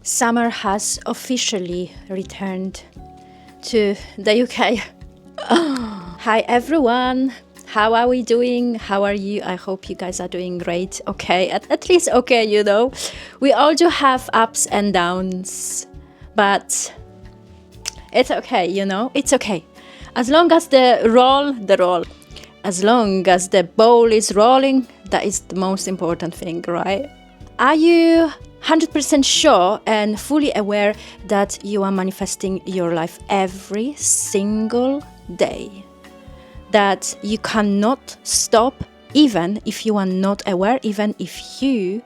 Summer has officially returned to the UK. Hi everyone, how are we doing? How are you? I hope you guys are doing great. Okay, at least okay, you know. We all do have ups and downs, but it's okay, you know. It's okay. As long as the roll. As long as the ball is rolling, that is the most important thing, right? Are you 100% sure and fully aware that you are manifesting your life every single day? That you cannot stop even if you are not aware, even if you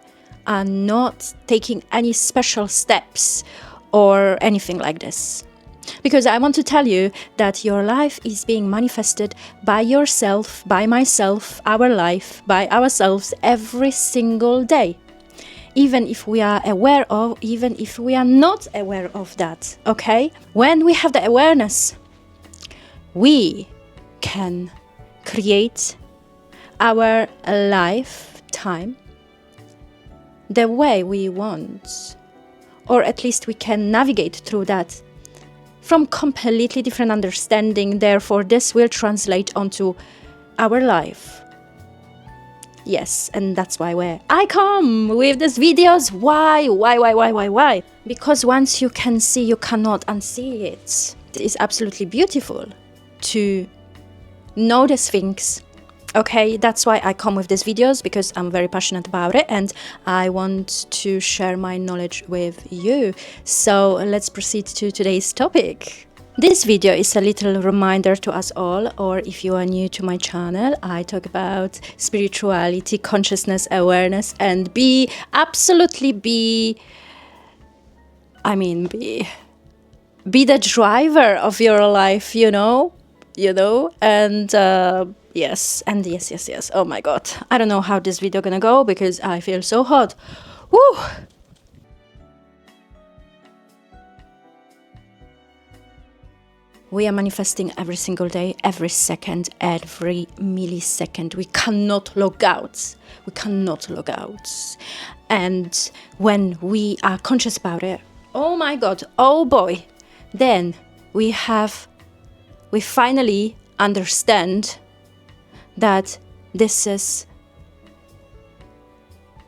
are not taking any special steps or anything like this? Because I want to tell you that your life is being manifested by yourself, by myself, our life, by ourselves every single day. Even if we are aware of, even if we are not aware of that, okay? When we have the awareness, we can create our lifetime the way we want, or at least we can navigate through that from completely different understanding. Therefore, this will translate onto our life. Yes, and that's why I come with these videos. Why? Because once you can see, you cannot unsee it. It is absolutely beautiful to notice things. Okay, that's why I come with these videos, because I'm very passionate about it and I want to share my knowledge with you. So let's proceed to today's topic. This video is a little reminder to us all, or if you are new to my channel, I talk about spirituality, consciousness, awareness, and be the driver of your life, you know, and yes. Oh my God, I don't know how this video gonna go because I feel so hot. Woo! We are manifesting every single day, every second, every millisecond. We cannot log out. And when we are conscious about it, oh my God, oh boy, then we finally understand that this is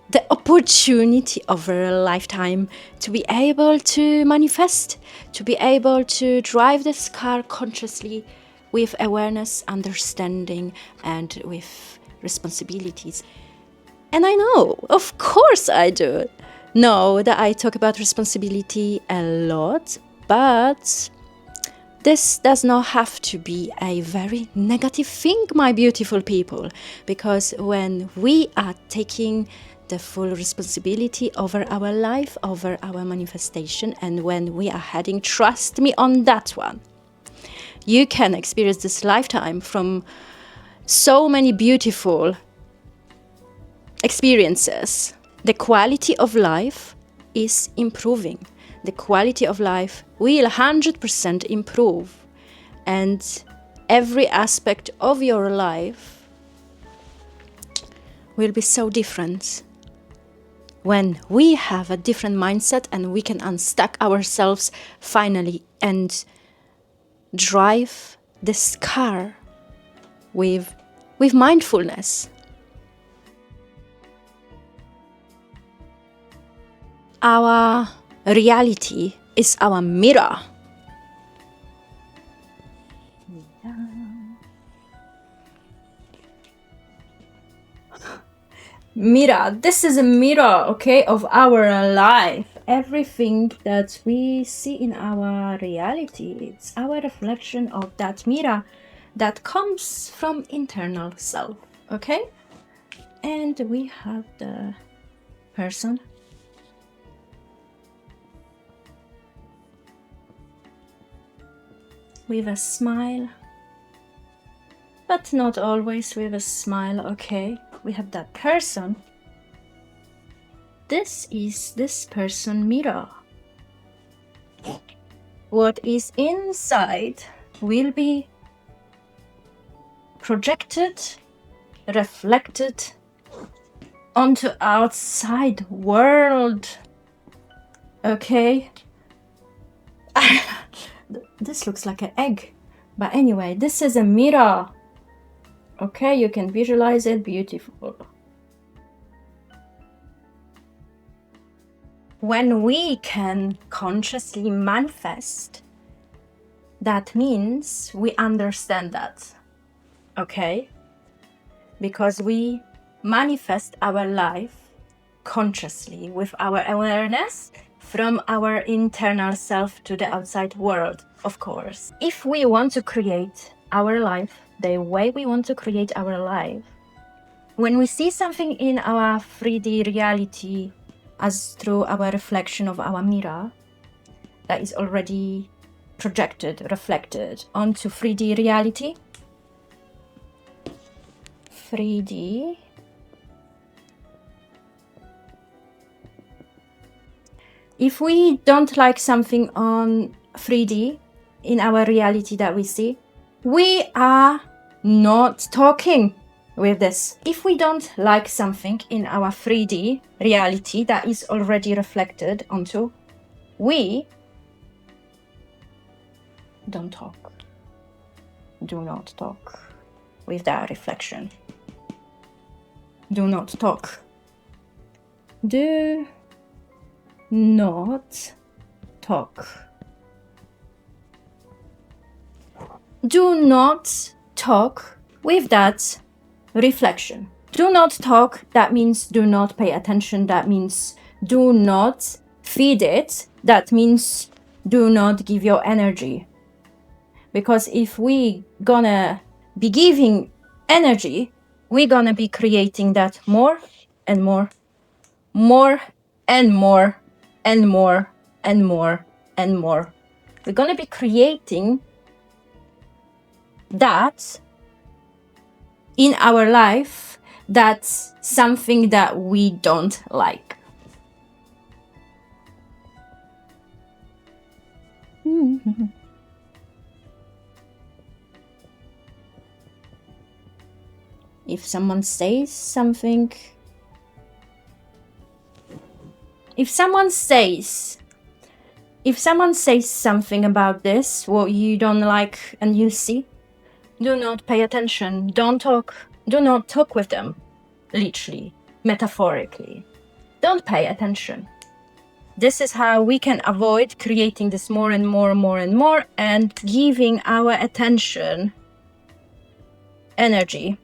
the opportunity of a lifetime to be able to manifest, to be able to drive this car consciously with awareness, understanding, and with responsibilities. And I know, of course I do, know that I talk about responsibility a lot, but this does not have to be a very negative thing, my beautiful people, because when we are taking the full responsibility over our life, over our manifestation, and when we are heading, trust me on that one, you can experience this lifetime from so many beautiful experiences. The quality of life is improving. The quality of life will 100% improve, and every aspect of your life will be so different when we have a different mindset and we can unstuck ourselves finally and drive this car with mindfulness. Our reality is our mirror. Mirror. This is a mirror, okay, of our life. Everything that we see in our reality, it's our reflection of that mirror that comes from internal self, okay? And we have the person with a smile, but not always with a smile, okay? We have that person. This is this person mirror. What is inside will be projected, reflected onto outside world. Okay. This looks like an egg. But anyway, this is a mirror. Okay, you can visualize it. Beautiful. When we can consciously manifest, that means we understand that. Okay? Because we manifest our life consciously with our awareness from our internal self to the outside world, of course. If we want to create our life the way we want to create our life, when we see something in our 3D reality as through our reflection of our mirror that is already projected, reflected onto 3D reality, 3D. If we don't like something on 3D in our reality that we see, we are not talking with this. If we don't like something in our 3D reality that is already reflected onto, we don't talk. Do not talk with that reflection. Do not talk. Do not talk. Do not talk with that reflection. Do not talk, that means do not pay attention, that means do not feed it, that means do not give your energy. Because if we gonna be giving energy, we're gonna be creating that more and more, more and more and more and more and more. We're gonna be creating that in our life. That's something that we don't like. If someone says something, if someone says something about this, what you don't like and you see, do not pay attention. Don't talk. Do not talk with them. Literally, metaphorically. Don't pay attention. This is how we can avoid creating this more and more and more and more and giving our attention, energy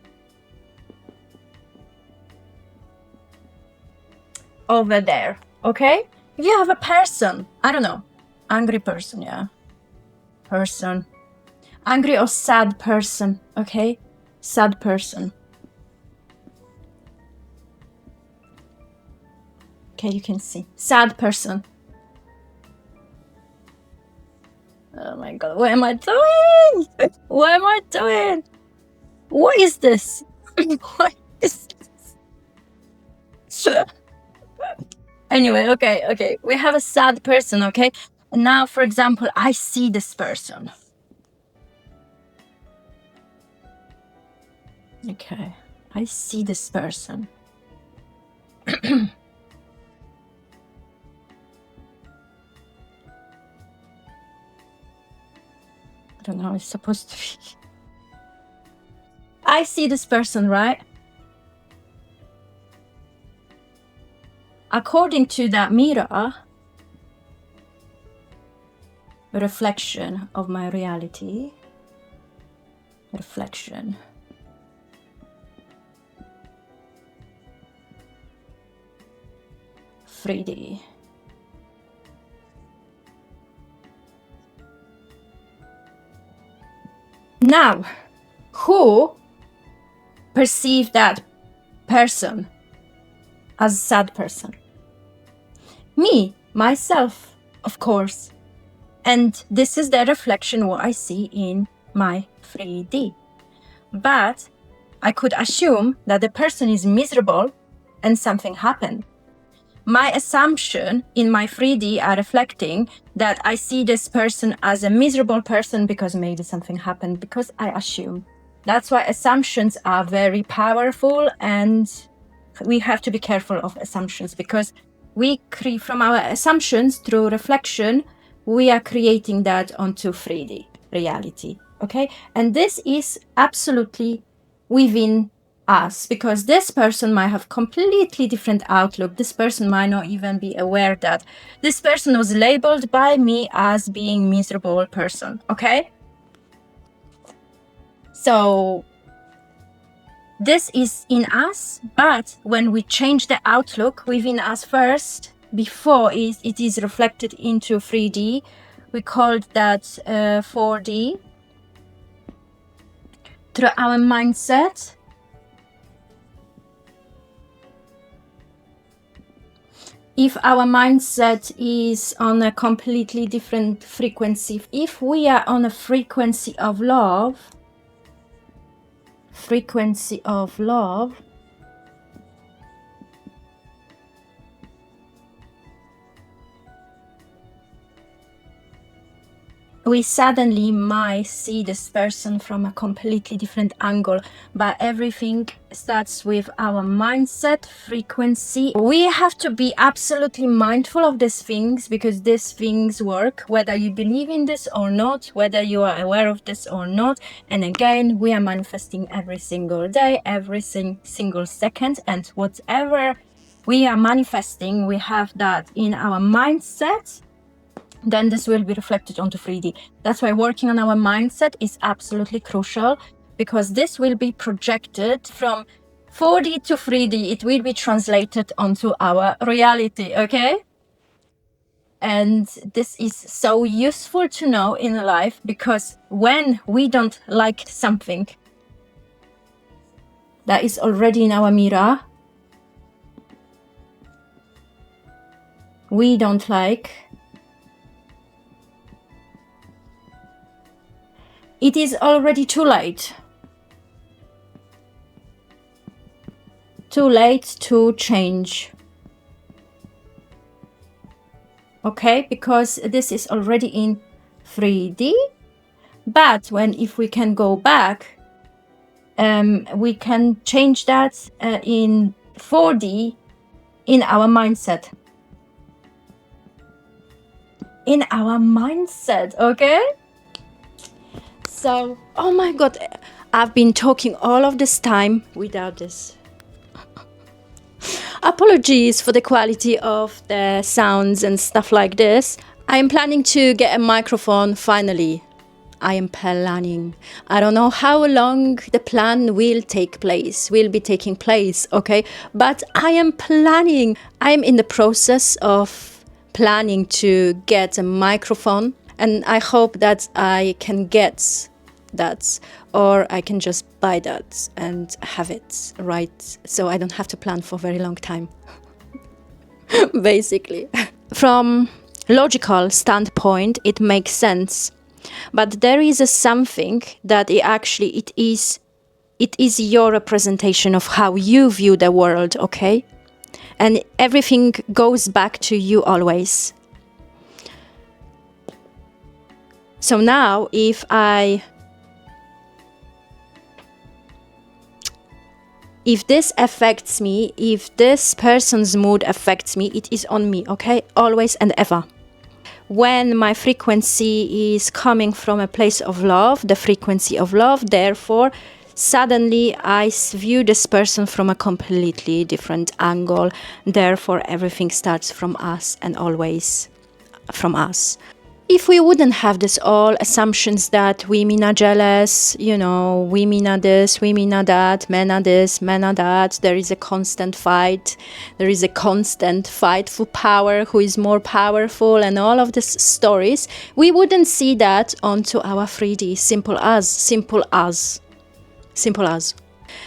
over there. Okay? If you have a person, I don't know, angry person, yeah. Person. Angry or sad person, okay? Sad person. Okay, you can see. Sad person. Oh my god, what am I doing? What am I doing? What is this? What is this? Anyway, okay. We have a sad person, okay? And now, for example, I see this person. Okay, I see this person. I don't know how it's supposed to be. I see this person, right? According to that mirror, reflection of my reality, reflection. Freedy. Now, who perceived that person as a sad person? Me, myself, of course. And this is the reflection what I see in my 3D. But I could assume that the person is miserable and something happened. My assumption in my 3D are reflecting that I see this person as a miserable person because maybe something happened, because I assume. That's why assumptions are very powerful, and we have to be careful of assumptions, because from our assumptions through reflection, we are creating that onto 3D reality. Okay, and this is absolutely within us, because this person might have completely different outlook. This person might not even be aware that this person was labeled by me as being miserable person. Okay, so this is in us, but when we change the outlook within us first, before it is reflected into 3D, we called that 4D. Through our mindset, if our mindset is on a completely different frequency, if we are on a frequency of love, we suddenly might see this person from a completely different angle. But everything starts with our mindset frequency. We have to be absolutely mindful of these things, because these things work whether you believe in this or not, whether you are aware of this or not. And again, we are manifesting every single day, every single second, and whatever we are manifesting, we have that in our mindset, then this will be reflected onto 3D. That's why working on our mindset is absolutely crucial, because this will be projected from 4D to 3D. It will be translated onto our reality, okay? And this is so useful to know in life, because when we don't like something that is already in our mirror, we don't like, it is already too late. Too late to change. Okay, because this is already in 3D. But if we can go back, we can change that in 4D in our mindset. In our mindset, okay? So, oh my God, I've been talking all of this time without this. Apologies for the quality of the sounds and stuff like this. I am planning to get a microphone finally. I am planning. I don't know how long the plan will be taking place, okay? But I am planning. I'm in the process of planning to get a microphone, and I hope that I can get that, or I can just buy that and have it, right? So I don't have to plan for a very long time. Basically, from logical standpoint, it makes sense, but there is something that it is your representation of how you view the world, okay? And everything goes back to you always. So now, if this affects me, if this person's mood affects me, it is on me, okay? Always and ever. When my frequency is coming from a place of love, the frequency of love, therefore, suddenly I view this person from a completely different angle. Therefore, everything starts from us and always from us. If we wouldn't have this all assumptions that women are jealous, women are this, women are that, men are this, men are that, there is a constant fight for power, who is more powerful, and all of these stories, we wouldn't see that onto our 3D. Simple as.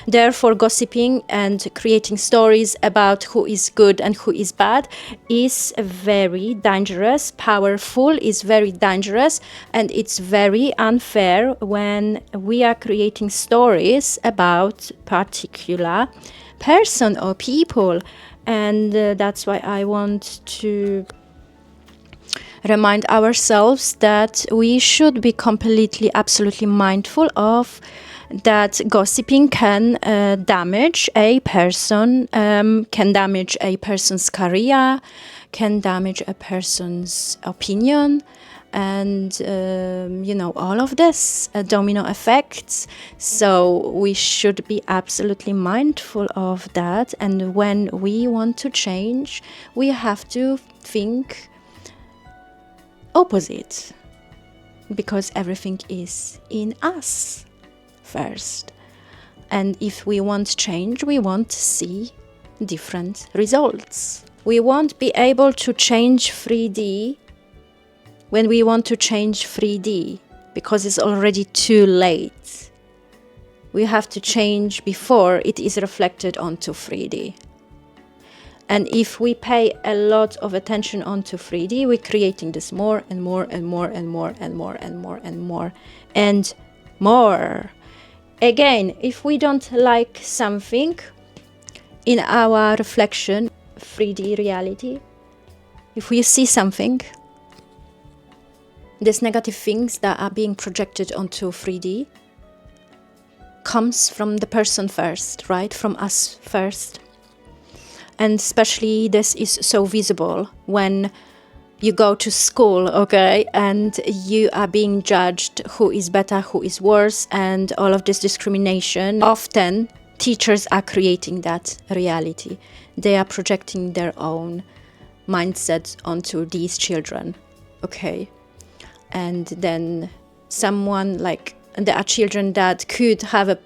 Therefore, gossiping and creating stories about who is good and who is bad is very dangerous. Powerful is very dangerous, and it's very unfair when we are creating stories about particular person or people. And that's why I want to remind ourselves that we should be completely, absolutely mindful of that gossiping can damage a person, can damage a person's career, can damage a person's opinion, and all of this domino effects. So we should be absolutely mindful of that. And when we want to change, we have to think opposite, because everything is in us first. And if we want change, we want to see different results. We won't be able to change 3D when we want to change 3D, because it's already too late. We have to change before it is reflected onto 3D. And if we pay a lot of attention onto 3D, we're creating this more and more and more and more and more and more and more and more. Again, if we don't like something in our reflection, 3D reality, if we see something, these negative things that are being projected onto 3D comes from the person first, right? From us first. And especially this is so visible when you go to school, okay, and you are being judged who is better, who is worse, and all of this discrimination. Often teachers are creating that reality. They are projecting their own mindset onto these children, okay? And then there are children that could have a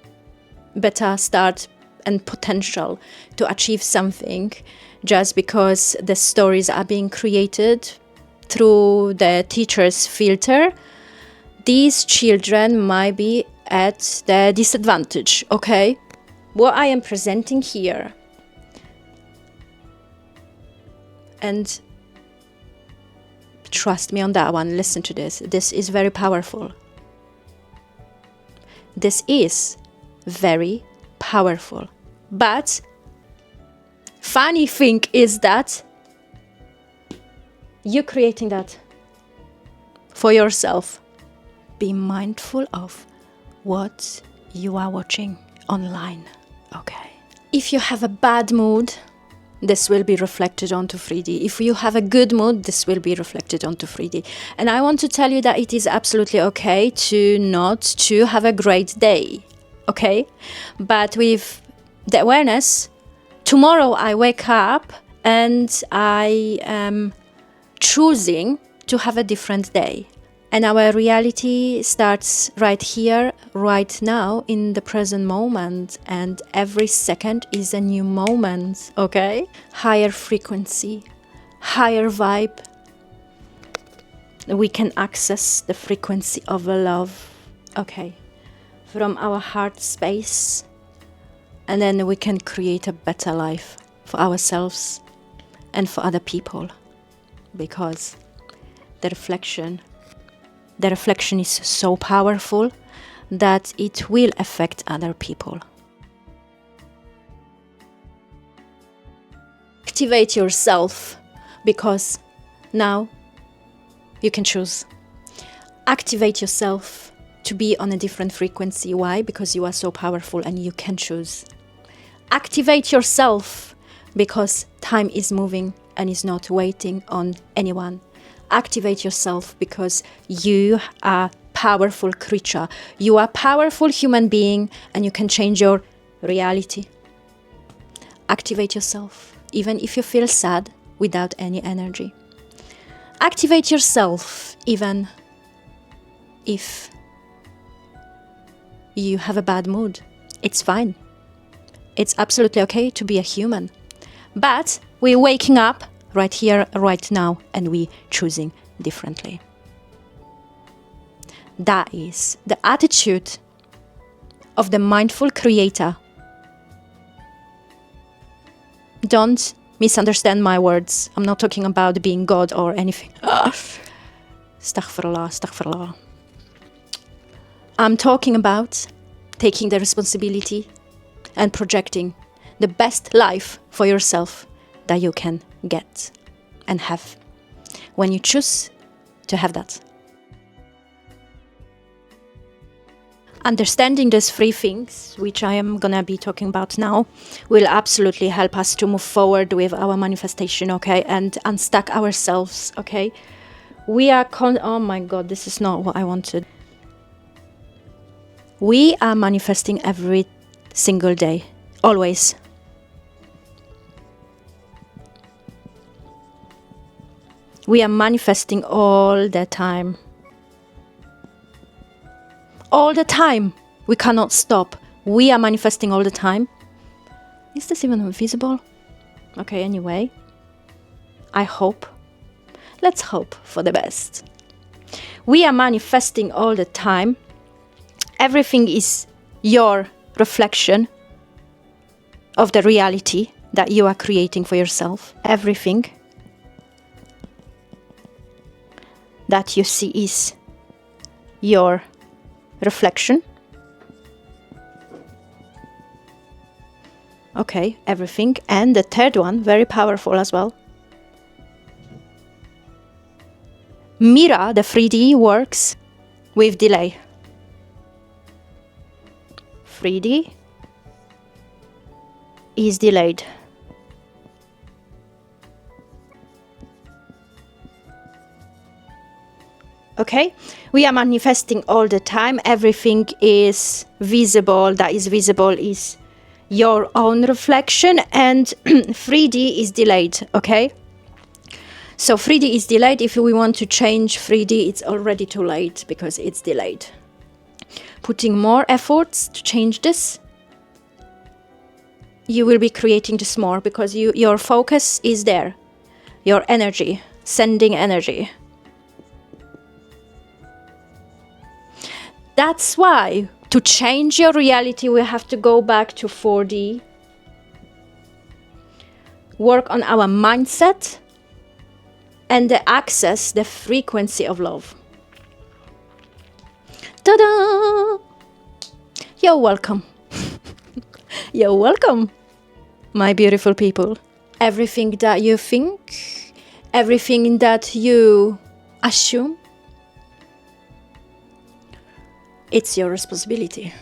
better start and potential to achieve something just because the stories are being created through the teacher's filter. These children might be at the disadvantage, okay? What I am presenting here, and trust me on that one, listen to this. This is very powerful. This is very powerful. But funny thing is that you're creating that for yourself. Be mindful of what you are watching online, okay? If you have a bad mood, this will be reflected onto 3D. If you have a good mood, this will be reflected onto 3D. And I want to tell you that it is absolutely okay to not to have a great day, okay? But with the awareness, tomorrow I wake up and I am choosing to have a different day. And our reality starts right here, right now, in the present moment. And every second is a new moment, okay? Higher frequency, higher vibe. We can access the frequency of love, okay? From our heart space. And then we can create a better life for ourselves and for other people. Because the reflection is so powerful that it will affect other people. Activate yourself, because now you can choose. Activate yourself to be on a different frequency. Why? Because you are so powerful and you can choose. Activate yourself because time is moving and is not waiting on anyone. Activate yourself because you are a powerful creature. You are a powerful human being and you can change your reality. Activate yourself, even if you feel sad without any energy. Activate yourself, even if you have a bad mood. It's fine. It's absolutely okay to be a human. But we're waking up right here, right now, and we choosing differently. That is the attitude of the mindful creator. Don't misunderstand my words. I'm not talking about being God or anything. Astaghfirullah, astaghfirullah. I'm talking about taking the responsibility and projecting the best life for yourself that you can get and have when you choose to have that. Understanding these three things, which I am gonna be talking about now, will absolutely help us to move forward with our manifestation, okay, and unstuck ourselves, okay. We are oh my god, this is not what I wanted. We are manifesting every single day, always. We are manifesting all the time. All the time. We cannot stop. We are manifesting all the time. Is this even visible? Okay, anyway. I hope. Let's hope for the best. We are manifesting all the time. Everything is your reflection of the reality that you are creating for yourself. Everything that you see is your reflection. Okay, everything. And the third one, very powerful as well. Mira, the 3D, works with delay. 3D is delayed. Okay, we are manifesting all the time. Everything is visible. That is visible is your own reflection, and 3D is delayed. Okay, so 3D is delayed. If we want to change 3D, it's already too late because it's delayed. Putting more efforts to change this, you will be creating this more because your focus is there, your energy, sending energy. That's why to change your reality, we have to go back to 4D, work on our mindset, and access the frequency of love. Ta-da! You're welcome. You're welcome, my beautiful people. Everything that you think, everything that you assume, it's your responsibility.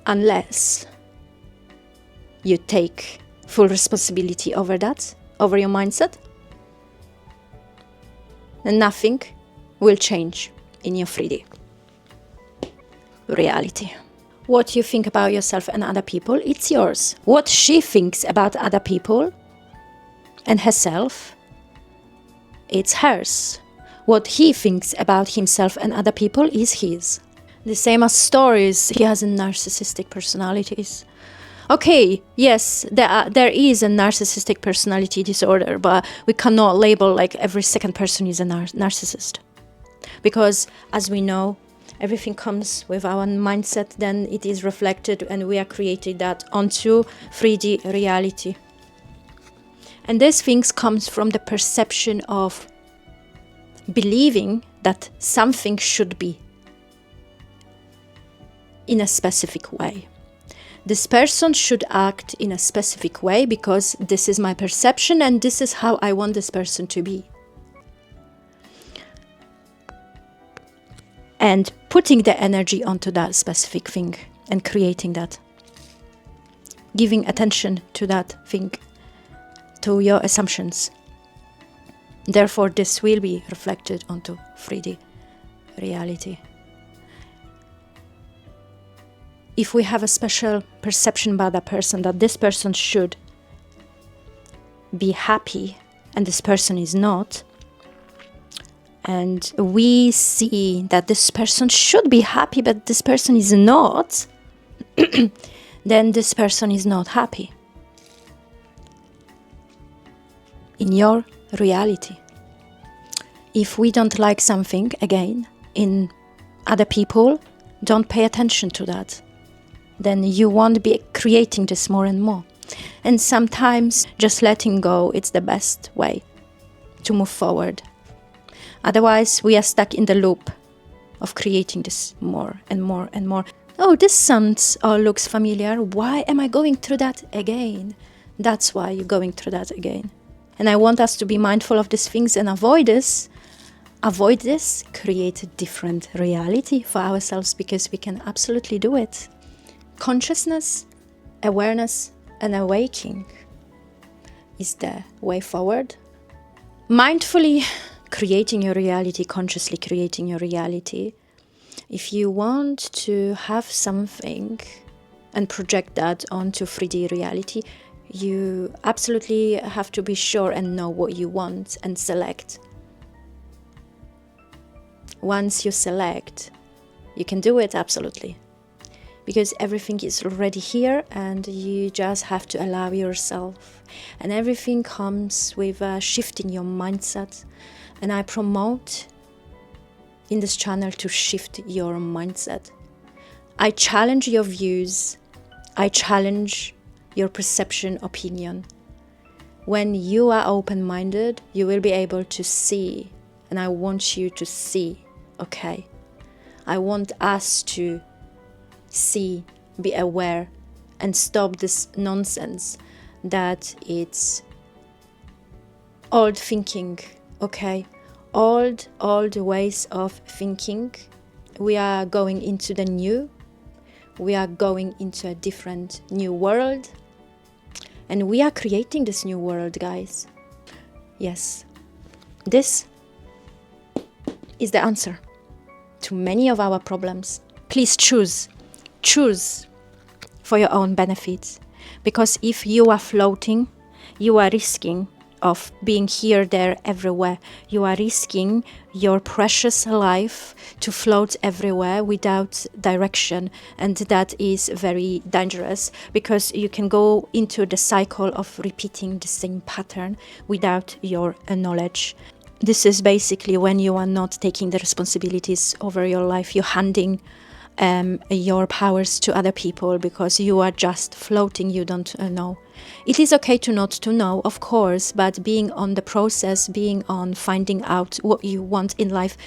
Unless you take full responsibility over that, over your mindset, then nothing will change in your 3D reality. What you think about yourself and other people, it's yours. What she thinks about other people and herself, it's hers. What he thinks about himself and other people is his. The same as stories. He has a narcissistic personalities. Okay, yes, there is a narcissistic personality disorder, but we cannot label like every second person is a narcissist. Because as we know, everything comes with our mindset, then it is reflected and we are creating that onto 3D reality. And these things comes from the perception of believing that something should be in a specific way. This person should act in a specific way because this is my perception and this is how I want this person to be. And putting the energy onto that specific thing and creating that. Giving attention to that thing, to your assumptions. Therefore, this will be reflected onto 3D reality. If we have a special perception about that person, that this person should be happy and this person is not, and we see that this person should be happy but this person is not, then this person is not happy in your reality. If we don't like something, again, in other people, don't pay attention to that. Then you won't be creating this more and more. And sometimes just letting go, it's the best way to move forward. Otherwise, we are stuck in the loop of creating this more and more and more. Oh, this sounds or looks familiar. Why am I going through that again? That's why you're going through that again. And I want us to be mindful of these things and avoid this avoid this, create a different reality for ourselves, because we can absolutely do it. Consciousness, awareness, and awakening is the way forward. Mindfully creating your reality, consciously creating your reality. If you want to have something and project that onto 3D reality, you absolutely have to be sure and know what you want and select. Once you select, you can do it absolutely, because everything is already here and you just have to allow yourself. And everything comes with shifting your mindset. And I promote in this channel to shift your mindset. I challenge your views. I challenge your perception, opinion. When you are open-minded, you will be able to see. And I want you to see, okay? I want us to see, be aware, and stop this nonsense that it's old thinking, okay? Old ways of thinking. We are going into the new. We are going into a different new world. And we are creating this new world, guys. Yes. This is the answer to many of our problems. Please choose. Choose for your own benefits. Because if you are floating, you are risking of being here, there, everywhere. You are risking your precious life to float everywhere without direction. And that is very dangerous, because you can go into the cycle of repeating the same pattern without your knowledge. This is basically when you are not taking the responsibilities over your life. You're handing your powers to other people because you are just floating, you don't know. It is okay to not to know, of course, but being on the process, being on finding out what you want in life,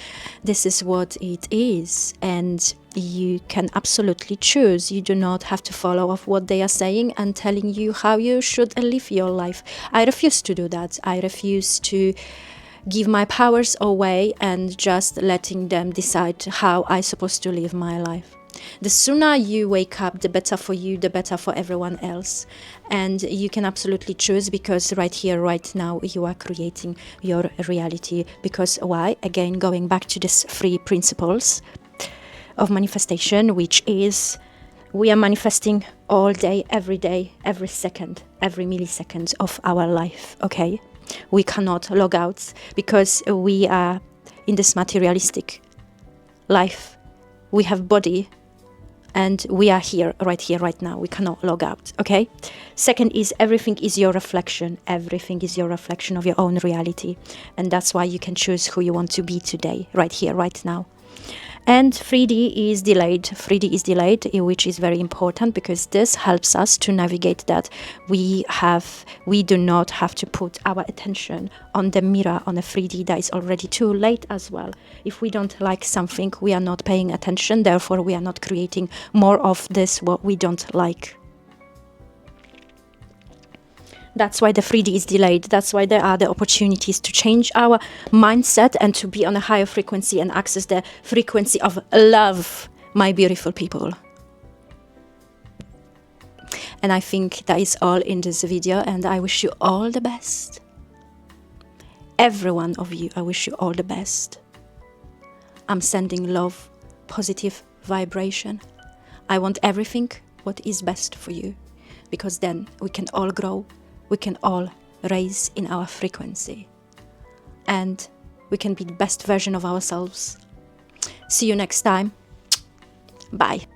this is what it is. And you can absolutely choose. You do not have to follow of what they are saying and telling you how you should live your life. I refuse to do that. I refuse to give my powers away and just letting them decide how I'm supposed to live my life. The sooner you wake up, the better for you, the better for everyone else. And you can absolutely choose, because right here, right now, you are creating your reality. Because why? Again, going back to these 3 principles of manifestation, which is we are manifesting all day, every second, every millisecond of our life, okay? We cannot log out because we are in this materialistic life. We have body and we are here, right now. We cannot log out, okay? Second is everything is your reflection. Everything is your reflection of your own reality. And that's why you can choose who you want to be today, right here, right now. And 3D is delayed. 3D is delayed, which is very important, because this helps us to navigate that we do not have to put our attention on the mirror on a 3D that is already too late as well. If we don't like something, we are not paying attention, therefore we are not creating more of this what we don't like. That's why the 3D is delayed. That's why there are the opportunities to change our mindset and to be on a higher frequency and access the frequency of love, my beautiful people. And I think that is all in this video, and I wish you all the best. Every one of you, I wish you all the best. I'm sending love, positive vibration. I want everything what is best for you, because then we can all grow. We can all raise in our frequency, and we can be the best version of ourselves. See you next time. Bye.